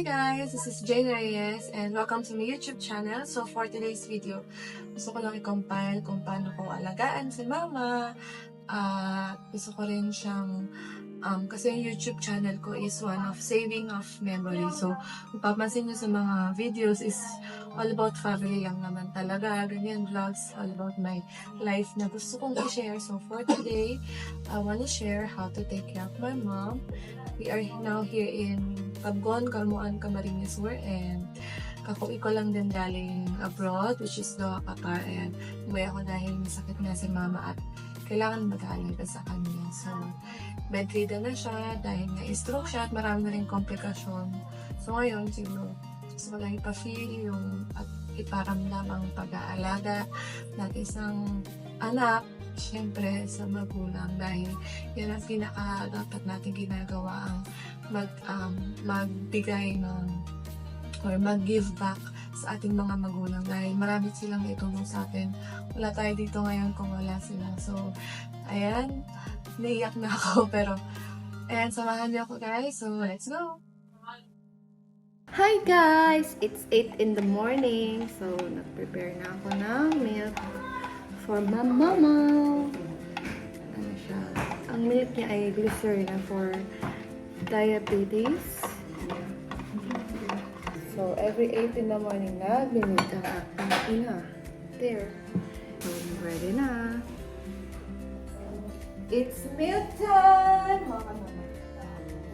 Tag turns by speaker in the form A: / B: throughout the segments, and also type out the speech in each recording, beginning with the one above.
A: Hi guys, this is Jane Reyes and welcome to my YouTube channel. So for today's video, gusto ko lang i-compile kung paano ko alagaan si mama. Gusto ko rin siyang, kasi yung YouTube channel ko is one of saving of memory. So, kung papansin nyo sa mga videos is all about family lang naman talaga. Ganyan vlogs, all about my life na gusto kong i-share. So for today, I want to share how to take care of my mom. We are now here in Cabgon, Calmuan, Camarines Sur, and kakuwi ko lang din galing abroad, which is Doha, Qatar, and umuwi ako dahil may sakit nga si mama at kailangan mag-aalaga sa kanya. So, bedridden na siya dahil nga stroke siya at marami na rin komplikasyon. So, ngayon, siguro, gusto ko lang ipa-feel yung at iparamdam ang pag-aalaga ng isang anak, syempre sa magulang, dahil yan ang pinaka dapat natin ginagawa, ang magbigay ng or mag-give back sa ating mga magulang dahil marami silang itulong sa atin. Wala tayo dito ngayon kung wala sila. So, ayan, naiyak na ako pero ayan, samahan niyo ako guys. So, let's go!
B: Hi guys! It's 8 in the morning. So, nag-prepare na ako ng milk for my mama. Ano siya? Ang milk niya ay glycerin for diabetes. So, every 8 in the morning na, binit ang aking ina. There. So, ready na. It's milk time! Mama.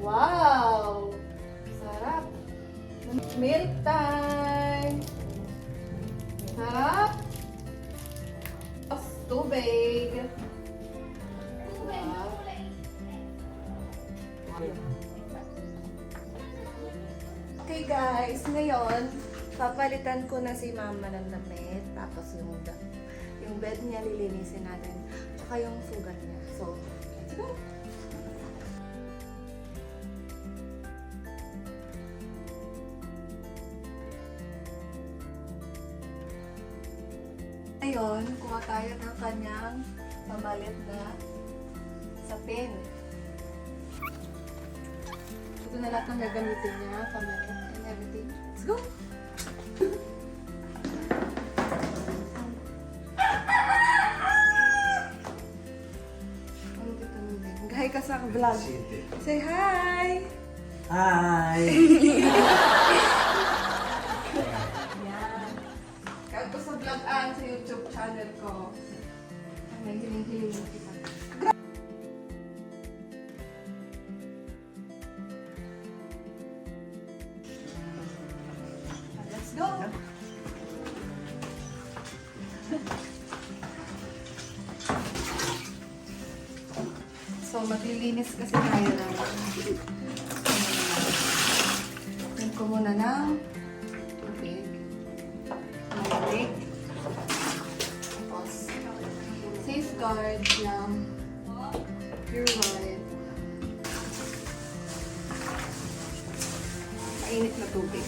B: Wow! Sarap! Milk time! Sarap! Tubig! Wow. Okay guys, ngayon, papalitan ko na si mama ng damit, tapos yung bed niya lilinisin natin, tsaka yung sugat niya. So, let's go! Ngayon, kuha tayo ng kanyang pamalit na sapin. Ito na lahat ng gagamitin niya, pamalit and everything. Let's go! Hi ka sa vlog. Say hi!
C: Hi!
A: Yan. Kahit ko sa vlog sa YouTube channel ko. May hiling-hiling mo kita. Let's go! So, maglilinis kasi tayo ng yan ko muna ng tubig. Malamig. Tapos, safeguard ng pure white. Mainit na tubig.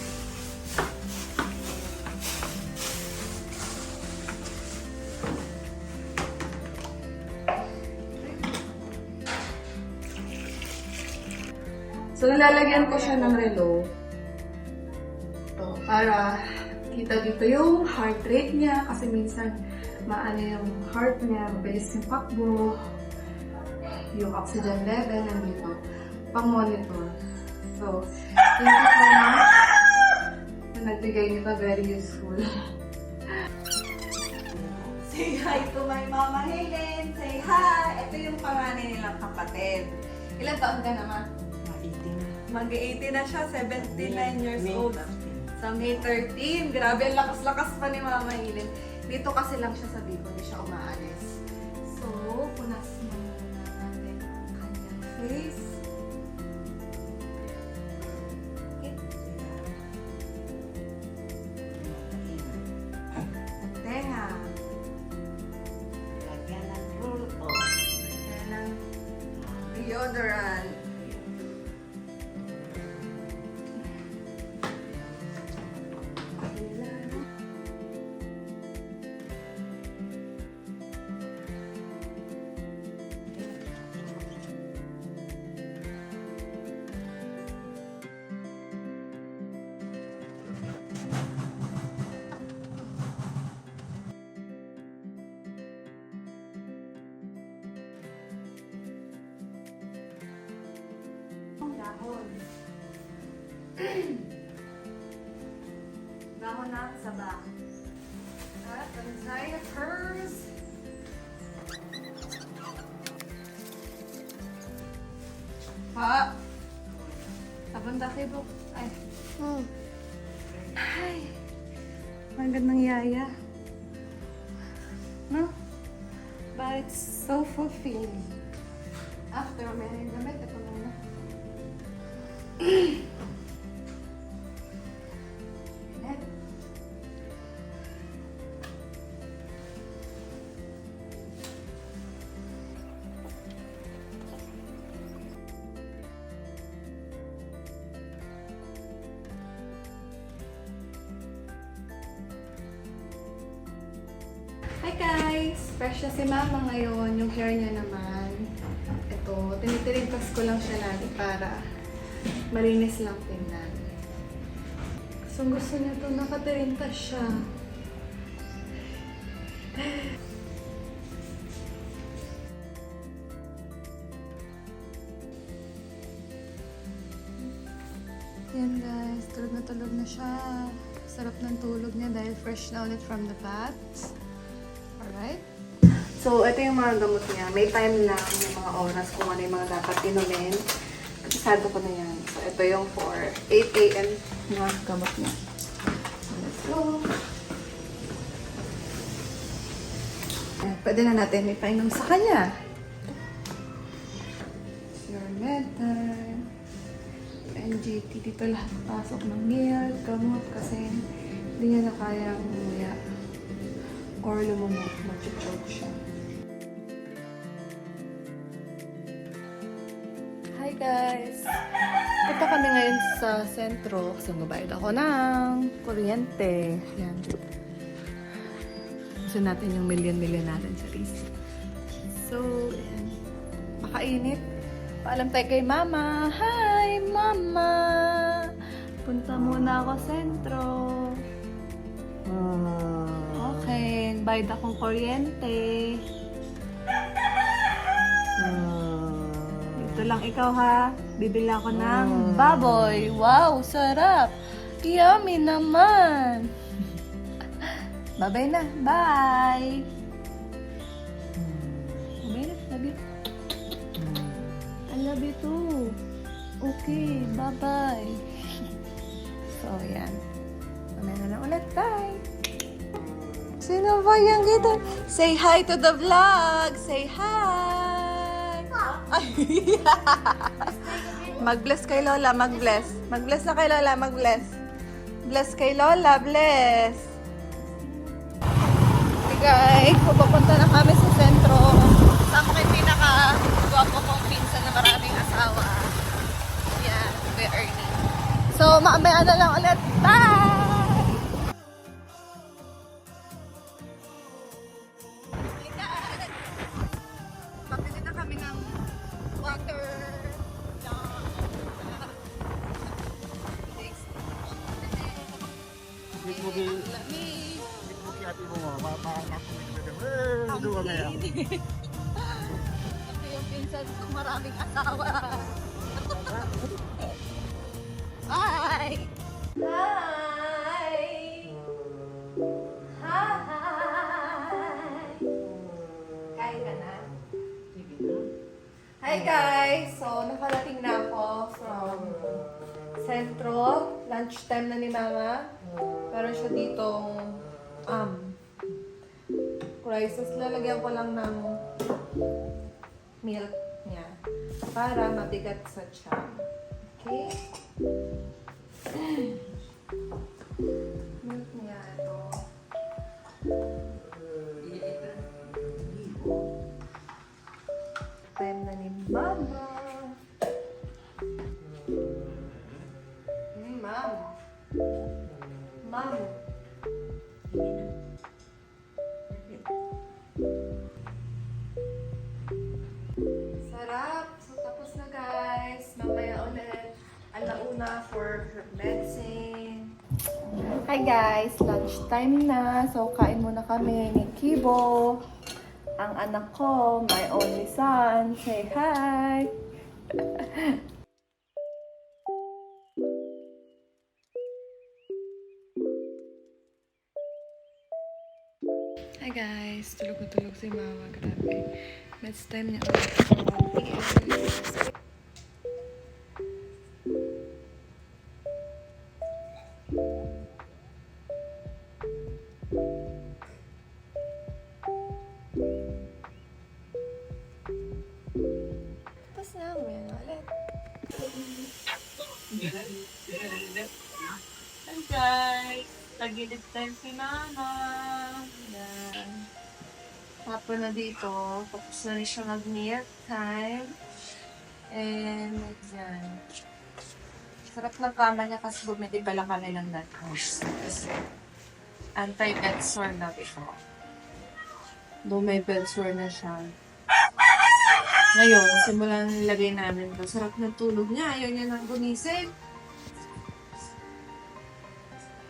A: So, nilalagyan ko siya ng relo. So, para kita dito yung heart rate niya. Kasi minsan, maano yung heart niya, mabilis yung takbo. Yung oxygen level nandito. Pang-monitor. So, thank you so much. Na nagbigay nito, very useful.
B: Say hi to my mama Helen! Say hi! Ito yung panganay nilang kapatid.
A: Ilan taon ka naman?
B: Mag-80 na siya, 79 years old. Sa May 13. Grabe, ang lakas-lakas pa ni Mama Helen. Dito kasi lang siya sa Bicol, hindi siya umaalis. So, punas muna natin ang kanyang face. Ang tenga. Lagyan ng roll-on. Lagyan ng deodorant. dahon. Dahon ng saba. At ang diapers. Pa! Abang kayo, ay. Ay! Ang gandang yaya. No? But it's so fulfilling. After meron yung damit, ito muna. Net. Hi guys! Fresh na si Mama ngayon. Yung hair niya naman. Ito, tinitirintas ko lang siya lagi para malinis lang tingnan. Gusto niya ito, nakatirintas siya. Yan guys, tulog na siya. Sarap ng tulog niya dahil fresh na ulit from the bath. Alright? So, ito yung mga gamot niya. May time lang yung mga oras kung ano yung mga dapat inumin. Kapisado ko na yan. So, ito yung for 8 a.m. na gamot niya. So, let's go. Ayan, pwede na natin ipainom sa kanya. Your medtime. NGT. Dito lahat pasok ng meal, gamot kasi hindi niya na kayang umuya. Or lumumot, mag-choke siya. Hi guys! Punta kami ngayon sa sentro kasi magbabayad ako ng kuryente. Yan. Gusto natin yung million natin sa receipt. So, yan. Makainit. Paalam tayo kay Mama. Hi, Mama! Punta muna ako sentro. Okay, bayad akong kuryente. Ito lang ikaw ha. Bibili ako ng baboy. Wow, sarap! Yummy naman! Bye-bye na. Bye! Bye na. Love you. I love you too. Okay, bye-bye. So, yan. Mamaya na ulit. Bye! Sino ba yung gito? Say hi to the vlog! Say hi! Mag-bless kay Lola, mag-bless. Mag-bless na kay Lola, mag-bless. Bless kay Lola, bless. Okay guys, pupunta na kami sa sentro. Saan kayo pinaka-gwapo kong pinsan na maraming asawa. Yan, we're earning. So, mamaya na lang ulit. Bye! Papili na kami ng water. Ito yung pinsan ko, maraming asawa. Hi! Hi! Hi! Kain ka na? Hi guys! So, nakarating na ako from Sentro. Lunchtime na ni Mama. Pero siya ditong crisis. Lalagyan ko lang ng milk niya para mabigat sa tiyan. Okay? Milk niya ito. Time na ni Mama. Mom. Mom. Sarap. So, tapos na guys. Mamaya ulit. Alauna for medicine. Hi guys. Lunchtime na. So, kain muna kami ni Kibo. Ang anak ko, my only son. Say hi.
A: Hi guys! Tulog na tulog si mama. Grabe. Meds time niya ulit sa 1 p.m. Tapos na, may ulit.
C: Hi guys! Tagilid time si mama. Yan. Hapon na dito. Tapos na rin siya mag-meal time. And, yan. Sarap ng kama niya kasi bumili pala kami ng nut house. Kasi, anti-bed sore na ito. Doon may bed sore na siya. Ngayon, simula na nilagay namin ito. Sarap ng tulog niya. Ayaw niya nang gumising.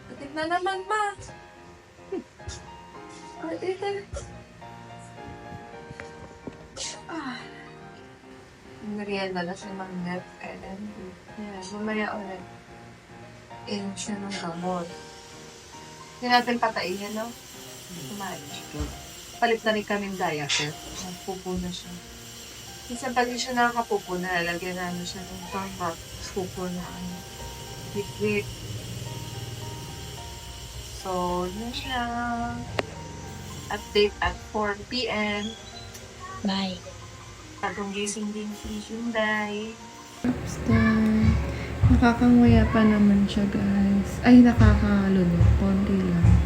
C: Patik na naman, ma. Patik na. Ah. Merienda na siya ng nep. And then, yeah, mamaya ulit. Inom siya ng gamot. Hindi natin patayin, no? Kumain. Palit na rin kaming diaper. Nagpupo na siya. Minsan pag siya nakakapupo, nalalagyan namin siya ng pang-back. Pupo na ano. Wait. So, yun siya. Update at 4 p.m.
A: Bye!
C: Bagong gising din si Hyundai.
A: Basta, nakakanguya pa naman siya guys. Ay, nakakalunok. Konti lang.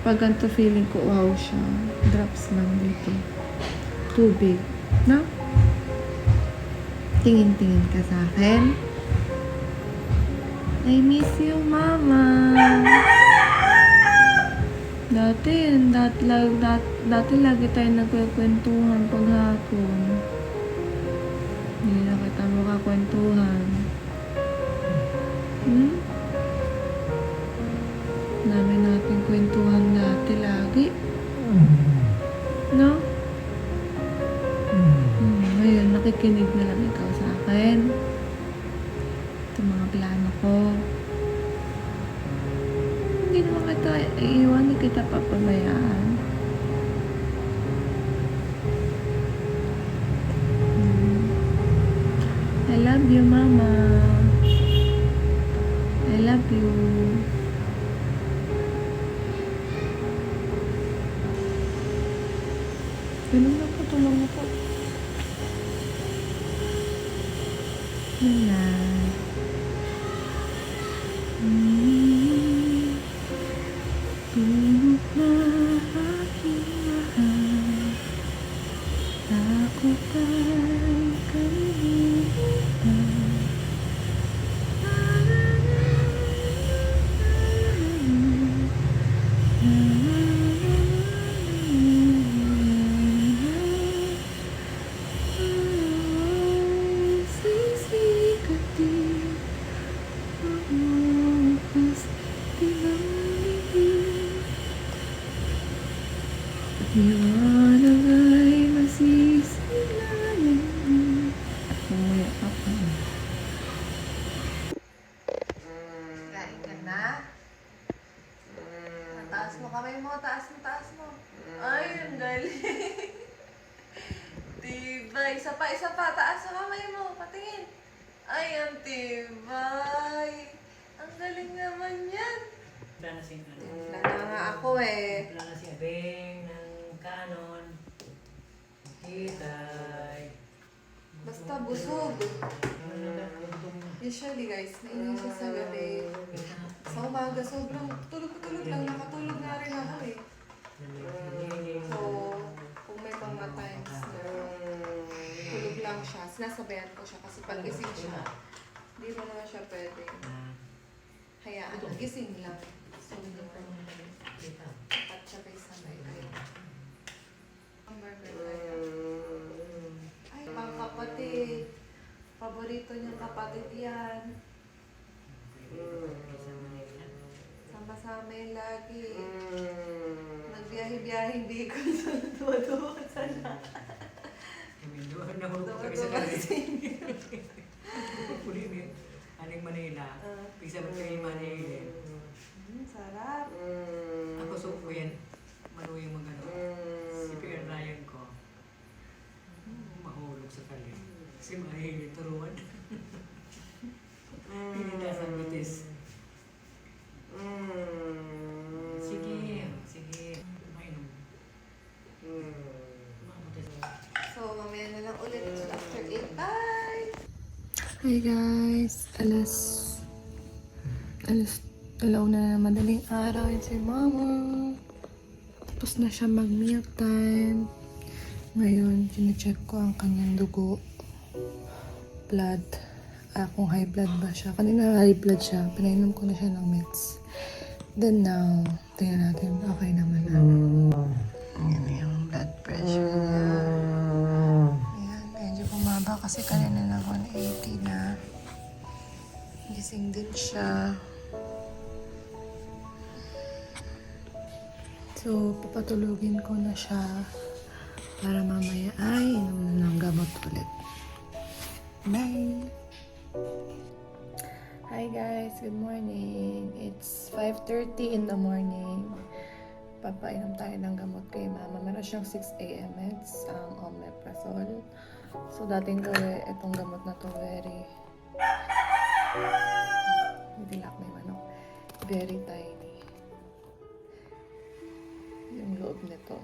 A: Pag ganito feeling ko, wow siya. Drops lang dito. Tubig. No? Tingin-tingin ka sa akin. I miss you, mama. Dati lagi tayo nagkukwentuhan paghapon. Hindi na kita makakwentuhan. Dami natin kwentuhan dati lagi. No? Ngayon, nakikinig na lang ikaw sa akin. Ito mga plano ko. Hindi naman kita iiwan, hindi kita papabayaan. I love you, mama. I love you. Tulong na po. Good night. Tulog na aking mahal. Ako ba'y kalimutan? Sisikatin ang wakas pinangingin. Liwanag ay masisilalim. At umuya ka pa.
B: Kain ka na? Taas mo kamay mo, taas mo. Ay, ang galing. Tibay. Isa pa. Taas mo kamay mo. Patingin. Ay, ang tibay. Ang galing naman yan.
D: Planasing
B: Lala nga ako eh.
D: Planasing abeng ng kanon. Hitay.
B: Basta busog. Usually guys, nainin siya sa gabi. Sa umaga, sobrang tulog lang. Nakatulog nga rin ako eh. So, kung may mga times na tulog lang siya, sinasabayan ko siya kasi pag gising siya, hindi mo naman siya pwede. Hayaan, gising lang. So, hindi ko dapat siya kayo sabay kayo. Ang burger kaya. Ay, pang kapatid. Paborito niyang kapatid yan. Sama-sama yung lagi. Nagbiyahe-biyahe hindi ko tuwa-tuwa sana.
D: Nahulog kami sa gabi. Puli aning Manila. Pisa mo kayo Manila.
B: Sarap.
D: Ako suko yan. Marunong mag ano. Si Pierre Ryan ko. Mahulog sa kali. Kasi mahilig turuan. Hindi na sa bitis. Sige, sige. Mainom.
B: So, mamaya na lang ulit after 8. Bye!
A: Hi guys, alauna na madaling araw yun si mama. Tapos na siya mag meal time. Ngayon, chinecheck ko ang kanyang dugo. Blood. Kung high blood ba siya. Kanina high blood siya. Pinainom ko na siya ng meds. Then now, tingnan natin. Okay naman na. Yan yung blood pressure niya. Ayan, medyo bumaba kasi kanina na 180 na. Gising din siya. So, papatulugin ko na siya para mamaya ay inom na ng gamot ulit. Bye! Hi guys, good morning. It's 5:30 in the morning. Papainom tayo ng gamot kay mama. Meron siyang 6 a.m. meds, ang omeprazole. So, dating itong gamot na to very dilak may manok. Very tiny. Yung loob nito.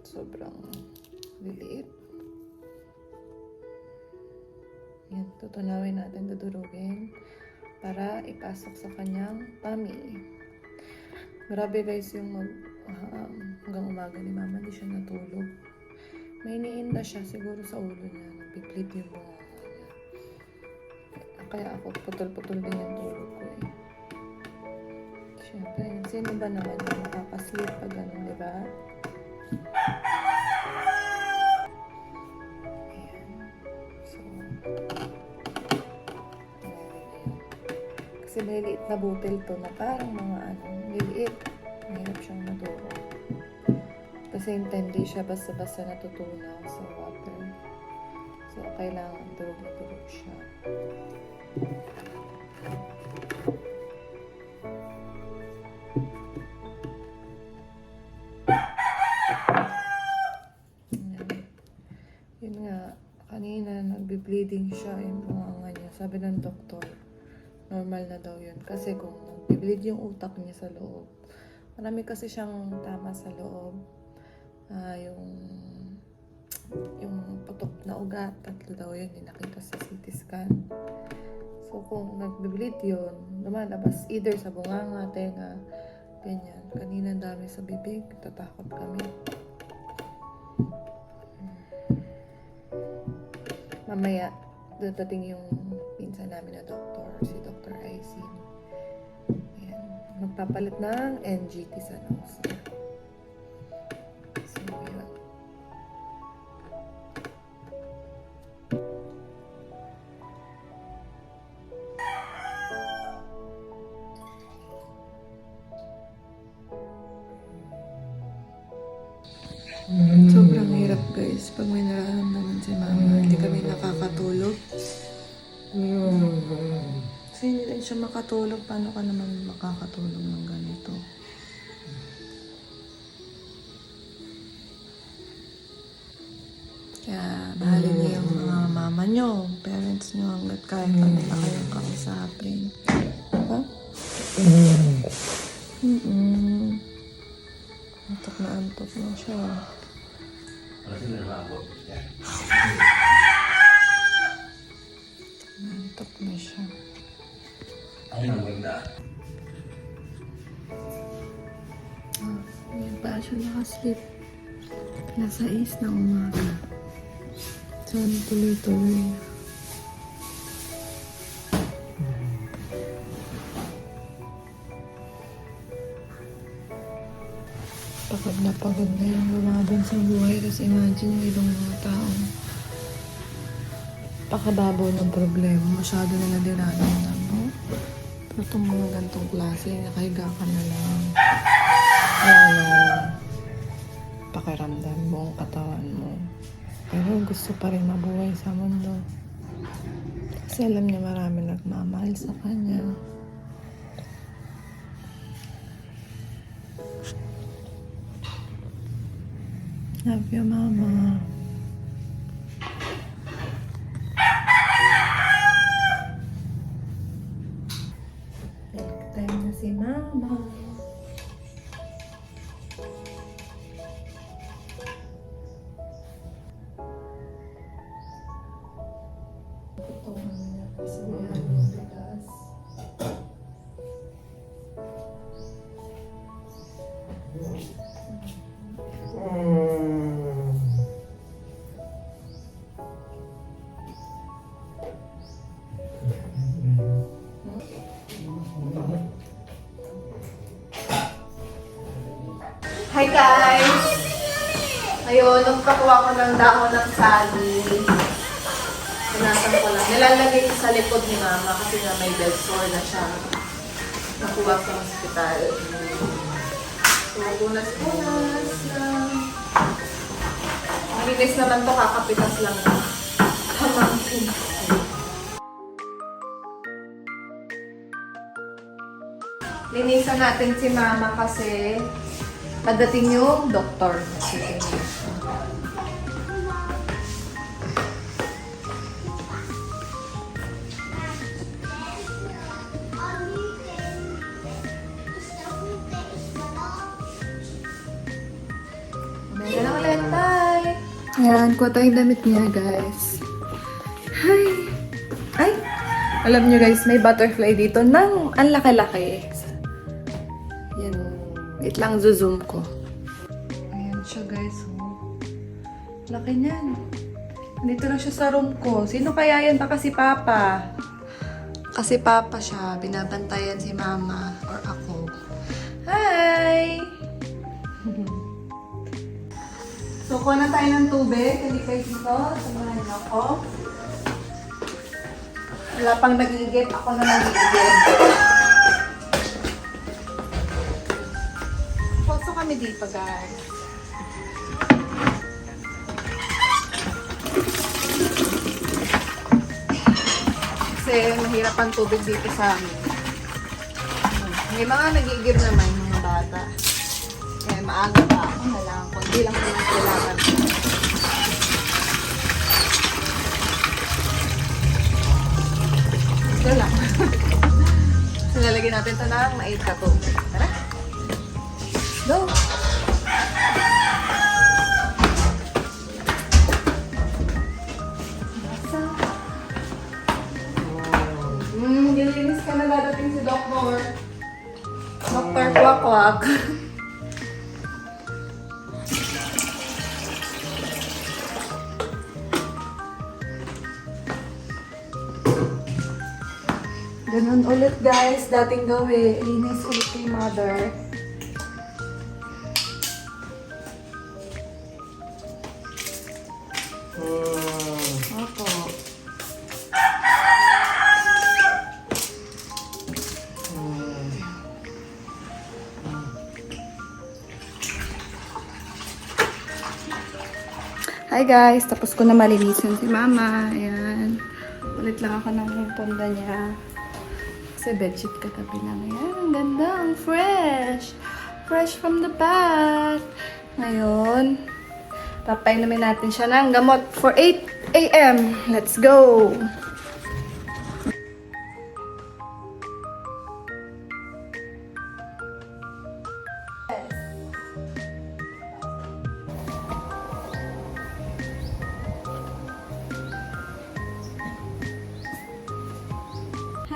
A: Sobrang liliit. Yan, tutunawin natin, dudurugin para ipasok sa kanyang tummy. Grabe guys yung hanggang umaga ni mama, di siya natulog. May iniinda siya siguro sa ulo niya, nagpiplit yung bunganga niya. Kaya ako putol-putol din yung tulog ko eh. Siyempre, sino ba naman yung makakasleep pag ganun, di ba? Ayan. So, kasi maliliit na butil to na parang mga liliit. Mahirap siyang maduro. At the same time, di siya basta-basta natutunaw sa water. So, kailangan durog-durog siya. Yun nga, kanina nagbe-bleeding siya yung bunganga niya. Sabi ng doktor, normal na daw yun. Kasi kung nagbe-bleed yung utak niya sa loob, marami kasi siyang tama sa loob. Yung putok na ugat, 3 daw yun, yung nakita sa CT scan. So kung nagbe-bleed yun, lumalabas either sa bunganga, tenga, ganyan. Kanina dami sa bibig, tatakot kami. Mamaya, dadating yung pinsan namin na doktor, si Dr. Aisin. Ayan. Magpapalit ng NGT sa nose niya. So, yun. Sobrang hirap guys pag may nararamdaman si mama. Hindi kami nakakatulog. Kasi hindi rin siya makatulog. Paano ka naman makakatulog ng ganito? Kaya mahalin niyo yung mga mama niyo, parents niyo, hanggat kaya kami na kayong kausapin. Diba? Antok na siya. Antok na siya. Hindi pa siya nakasleep. Nasa 6 ng umaga. Sana tuloy-tuloy. Pagod na yung lumaban sa buhay. Tapos imagine yung ibang mga taong pakababaw ng problema. Masyado na nadiranan na, no? Pero itong mga gantong klase, nakahiga ka na lang. Pakiramdam mo, ang katawan mo. Pero gusto pa rin mabuhay sa mundo. Kasi alam niya marami nagmamahal sa kanya. Love you, Mama. Time na si Mama. Gutom niya kasi yan yung bigas.
B: Hi guys! Ayun, nagpakuha ko ng dahon ng saging. Pinasang ko lang. Nilalagay ko sa likod ni Mama kasi nga may bed sore na siya. Nakuha sa hospital. So, bunas-bunas lang. Ang bilis naman to, kakapitas lang na. Pamangkin. Linisan natin si Mama kasi pagdating yung doktor. Meron na ulit, bye!
A: Ayan, kuha tayong damit niya, guys. Hi! Ay! Alam niyo guys, may butterfly dito ng ang laki-laki. Yan. Wait lang, zoom ko. Ayan siya guys. Oh. Laki niyan. Nandito na siya sa room ko. Sino kaya yan? Baka si Papa. Kasi Papa siya. Binabantayan si Mama or ako. Hi!
B: So, kuha na tayo ng tubig. Hindi kayo dito. Samahan niyo ako. Wala pang nagigib. Ako na nagigib. Poso kami dito, guys. Kasi mahirap ang tubig dito sa amin. May mga nagigib naman mga bata. Kaya maaga pa ako na lang. Kundi lang naman kailangan. Ito lang. So, lalagyan natin ito ng mait ka to. Tara. Go! Gilinis ka na dadating si Doktor. Doktor Kwak-Kwak. Ganun ulit guys, dating gawin. Linis ulit kay Mother. Opo.
A: Hi guys, tapos ko na malinisan si Mama. Ayan. Ulit lang ako ng punda niya. Kasi bedsheet katabi lang. Ayan, ang ganda. Ang fresh. Fresh from the bath. Ngayon, papainumin natin siya ng gamot for 8 a.m. Let's go!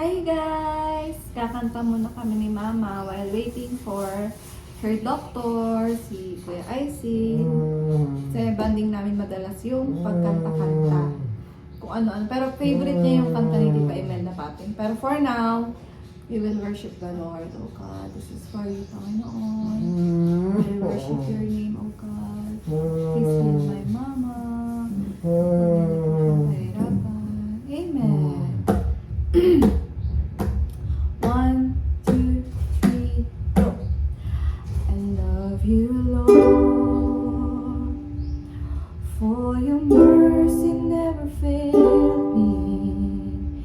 A: Hi guys! Kakanta muna kami ni Mama while waiting for her doctor, si Kuya Icy. Kasi banding namin madalas yung pagkanta-kanta. Kung ano-ano. Pero favorite niya yung kanta ni Tita Imelda Pating. Pero for now, we will worship the Lord. Oh God, this is for you, Panginoon. We will worship your name, oh God. Please heal my mama. Amen. 1, 2, 3, go. I love you, Lord, for your mercy never failed me.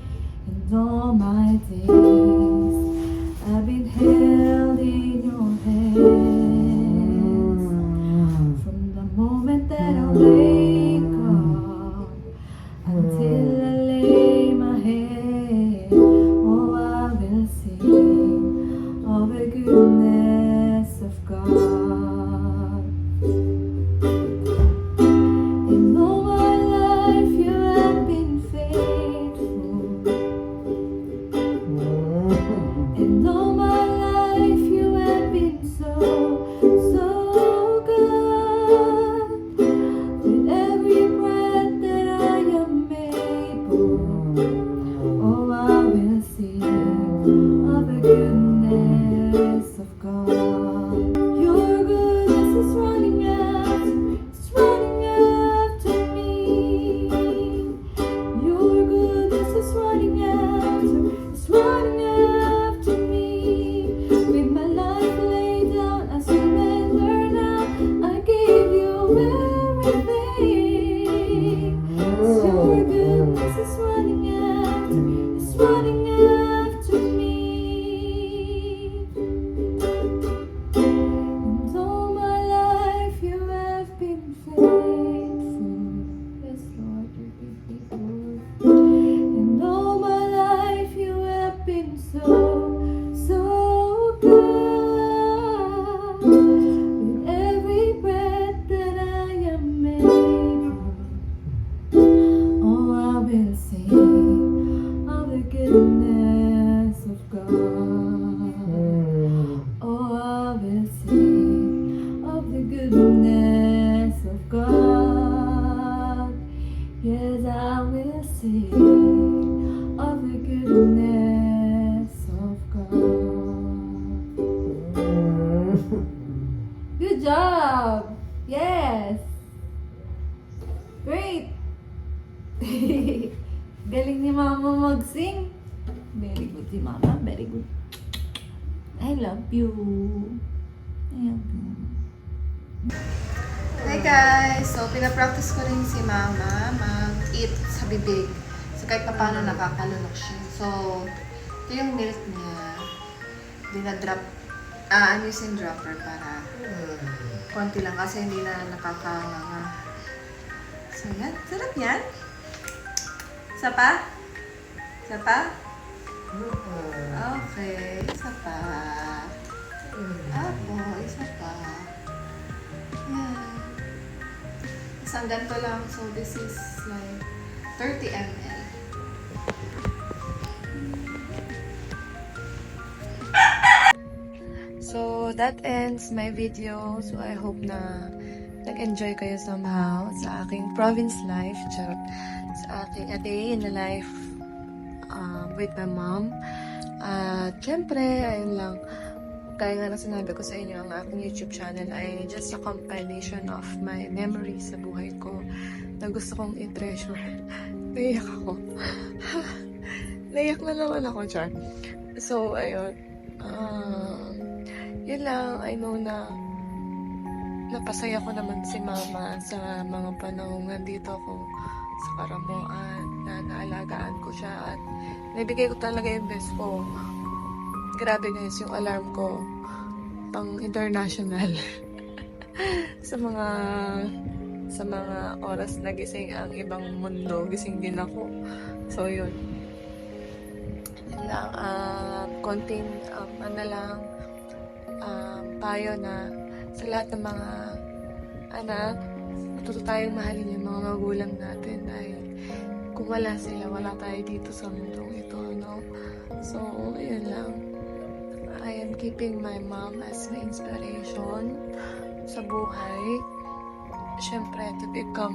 B: the goodness of God. Your goodness is running after me. Your goodness is running after me. With my life laid down, I surrender now. I give you everything. 'Cause your goodness is running after me. It's running after me. And all my life you have been faithful. Yes, Lord, you've been faithful. And all my life you have been so good. With every breath that I am able, oh, I will sing of the goodness of God. Oh, I will sing of the goodness of God. Yes, I will sing of the goodness of God. Good job! Yes! Great! Galing ni Mama mag-sing. Very good si Mama. Very good. I love you. I love you.
C: Hi guys! So, pinapractice ko rin si Mama mag-eat sa bibig. So, kahit pa paano nakakalunok siya. So, ito yung milk niya. Dinadrop. I'm using dropper para konti lang kasi hindi na nakakanganga. So, yan. Sarap yan. Isa pa? Isa pa? Okay. Isa pa. Apo, isa pa. Yan. Isang ganito lang. So, this is like 30 ml. So, that ends my video. So, I hope na nag-enjoy kayo somehow sa aking province life. Charot. Sa aking a day in the life with my mom. At syempre, ayun lang. Kaya nga na sinabi ko sa inyo, ang aking YouTube channel ay just a compilation of my memories sa buhay ko na gusto kong i-treasure. Naiyak ako. Naiyak na naman ako dyan. So, ayun. Yun lang, I know na napasaya ko naman si Mama sa mga panahong nandito ako sa Karamuan, na naalagaan ko siya at naibigay ko talaga yung best ko. Grabe guys, yung alarm ko pang international sa mga oras na gising ang ibang mundo, gising din ako. So yun. Yun lang, konting payo na sa lahat ng mga anak, matuto tayong mahalin yung mga magulang natin dahil kung wala sila, wala tayo dito sa mundong ito, no? So, ayun lang. I am keeping my mom as my inspiration sa buhay. Siyempre, to become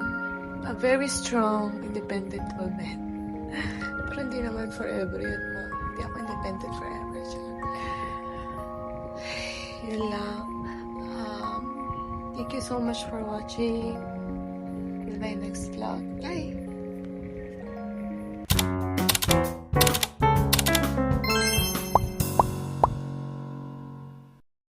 C: a very strong, independent woman. Pero hindi naman forever yun, ma. Hindi ako independent forever. Yun lang. Thank you so much for watching. Till my next vlog. Bye!